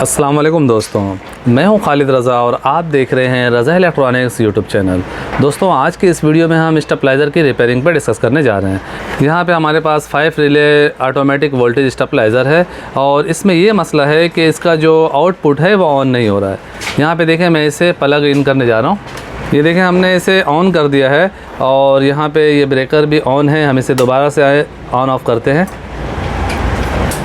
अस्सलाम वालेकुम दोस्तों, मैं हूं खालिद रज़ा और आप देख रहे हैं रज़ा इलेक्ट्रॉनिक्स यूट्यूब चैनल। दोस्तों, आज की इस वीडियो में हम स्टेबलाइज़र की रिपेयरिंग पर डिस्कस करने जा रहे हैं। यहां पे हमारे पास 5 रिले ऑटोमेटिक वोल्टेज स्टेबलाइज़र है और इसमें ये मसला है कि इसका जो आउटपुट है वो ऑन नहीं हो रहा है। यहाँ पर देखें, मैं इसे प्लग इन करने जा रहा हूँ। ये देखें, हमने इसे ऑन कर दिया है और यहाँ पे ये ब्रेकर भी ऑन है। हम इसे दोबारा से ऑन ऑफ़ करते हैं।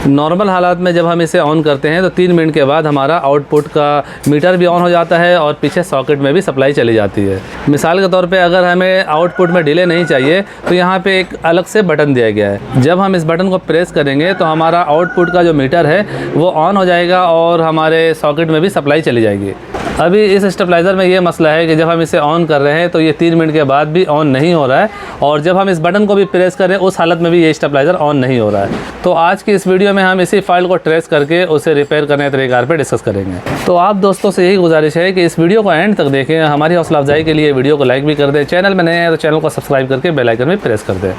नॉर्मल हालात में जब हम इसे ऑन करते हैं तो 3 मिनट के बाद हमारा आउटपुट का मीटर भी ऑन हो जाता है और पीछे सॉकेट में भी सप्लाई चली जाती है। मिसाल के तौर पे अगर हमें आउटपुट में डिले नहीं चाहिए तो यहाँ पे एक अलग से बटन दिया गया है। जब हम इस बटन को प्रेस करेंगे तो हमारा आउटपुट का जो मीटर है वो ऑन हो जाएगा और हमारे सॉकेट में भी सप्लाई चली जाएगी। अभी इस स्टेबलाइज़र में ये मसला है कि जब हम इसे ऑन कर रहे हैं तो ये 3 मिनट के बाद भी ऑन नहीं हो रहा है और जब हम इस बटन को भी प्रेस करें उस हालत में भी ये स्टेबलाइज़र ऑन नहीं हो रहा है। तो आज की इस वीडियो में हम इसी फाइल को ट्रेस करके उसे रिपेयर करने के तरीक़ार पे डिस्कस करेंगे। तो आप दोस्तों से यही गुजारिश है कि इस वीडियो को एंड तक देखें। हमारी हौसला अफजाई के लिए वीडियो को लाइक भी कर दें। चैनल में नए हैं तो चैनल को सब्सक्राइब करके बेल आइकन भी प्रेस कर दें।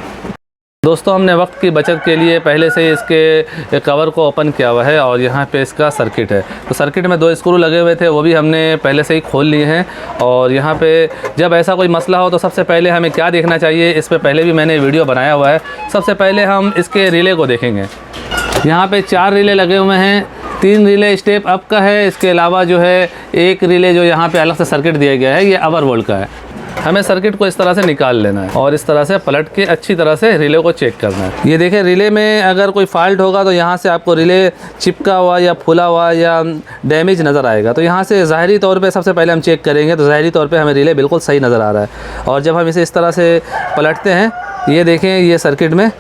दोस्तों, हमने वक्त की बचत के लिए पहले से इसके कवर को ओपन किया हुआ है और यहाँ पे इसका सर्किट है। तो सर्किट में 2 स्क्रू लगे हुए थे, वो भी हमने पहले से ही खोल लिए हैं। और यहाँ पे जब ऐसा कोई मसला हो तो सबसे पहले हमें क्या देखना चाहिए, इस पर पहले भी मैंने वीडियो बनाया हुआ है। सबसे पहले हम इसके रिले को देखेंगे। यहाँ पे 4 रिले लगे हुए हैं। 3 रिले स्टेप अप का है। इसके अलावा जो है एक रिले जो यहाँ पे अलग से सर्किट दिया गया है, ये अवर वोल्ट का है। हमें सर्किट को इस तरह से निकाल लेना है और इस तरह से पलट के अच्छी तरह से रिले को चेक करना है। ये देखें, रिले में अगर कोई फॉल्ट होगा तो यहाँ से आपको रिले चिपका हुआ या फूला हुआ या डैमेज नज़र आएगा। तो यहाँ से ज़ाहिरी तौर पे सबसे पहले हम चेक करेंगे तो ज़ाहिरी तौर पे हमें रिले बिल्कुल सही नज़र आ रहा है। और जब हम इसे इस तरह से पलटते हैं, ये देखें, ये सर्किट में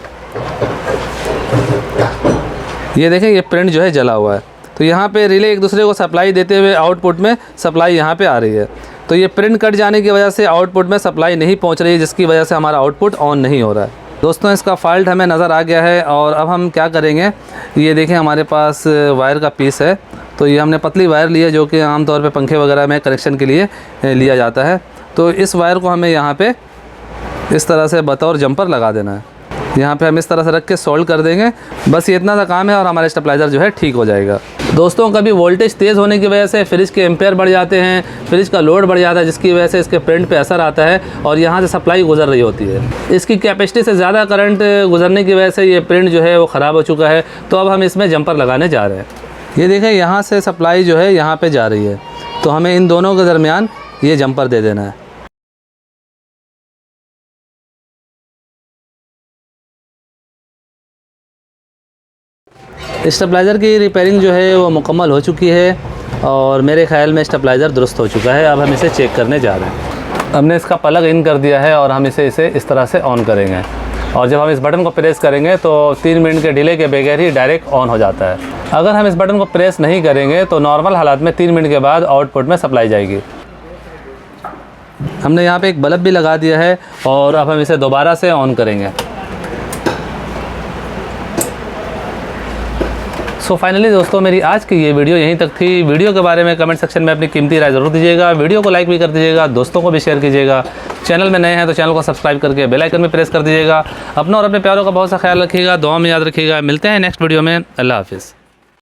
ये देखें, ये प्रिंट जो है जला हुआ है। तो यहाँ पे रिले एक दूसरे को सप्लाई देते हुए आउटपुट में सप्लाई यहाँ पे आ रही है। तो ये प्रिंट कट जाने की वजह से आउटपुट में सप्लाई नहीं पहुँच रही है, जिसकी वजह से हमारा आउटपुट ऑन नहीं हो रहा है। दोस्तों, इसका फॉल्ट हमें नज़र आ गया है और अब हम क्या करेंगे, ये देखें, हमारे पास वायर का पीस है। तो ये हमने पतली वायर ली है जो कि आमतौर पे पंखे वगैरह में कनेक्शन के लिए लिया जाता है। तो इस वायर को हमें यहाँ पे इस तरह से बतौर जंपर लगा देना है। यहाँ पे हम इस तरह से रख के सोल्ड कर देंगे। बस ये इतना सा काम है और हमारा स्टेबलाइज़र जो है ठीक हो जाएगा। दोस्तों, कभी वोल्टेज तेज़ होने की वजह से फ्रिज के एम्पेयर बढ़ जाते हैं, फ्रिज का लोड बढ़ जाता है, जिसकी वजह से इसके प्रिंट पे असर आता है और यहाँ से सप्लाई गुजर रही होती है। इसकी कैपेसिटी से ज़्यादा करंट गुजरने की वजह से ये प्रिंट जो है वो ख़राब हो चुका है। तो अब हम इसमें जंपर लगाने जा रहे हैं। ये देखें, यहाँ से सप्लाई जो है यहाँ पर जा रही है, तो हमें इन दोनों के दरमियान ये जंपर दे देना है। स्टेबलाइज़र की रिपेयरिंग जो है वो मुकम्मल हो चुकी है और मेरे ख़्याल में स्टेबलाइज़र दुरुस्त हो चुका है। अब हम इसे चेक करने जा रहे हैं। हमने इसका प्लग इन कर दिया है और हम इसे इस तरह से ऑन करेंगे और जब हम इस बटन को प्रेस करेंगे तो 3 मिनट के डिले के बगैर ही डायरेक्ट ऑन हो जाता है। अगर हम इस बटन को प्रेस नहीं करेंगे तो नॉर्मल हालात में 3 मिनट के बाद आउटपुट में सप्लाई जाएगी। हमने यहाँ पर एक बल्ब भी लगा दिया है और अब हम इसे दोबारा से ऑन करेंगे। सो फाइनली दोस्तों, मेरी आज की ये वीडियो यहीं तक थी। वीडियो के बारे में कमेंट सेक्शन में अपनी कीमती राय ज़रूर दीजिएगा। वीडियो को लाइक भी कर दीजिएगा, दोस्तों को भी शेयर कीजिएगा। चैनल में नए हैं तो चैनल को सब्सक्राइब करके बेल आइकन में प्रेस कर दीजिएगा। अपना और अपने प्यारों का बहुत सा ख्याल रखिएगा, दुआ में याद रखिएगा। मिलते हैं नेक्स्ट वीडियो में। अल्लाह हाफिज़।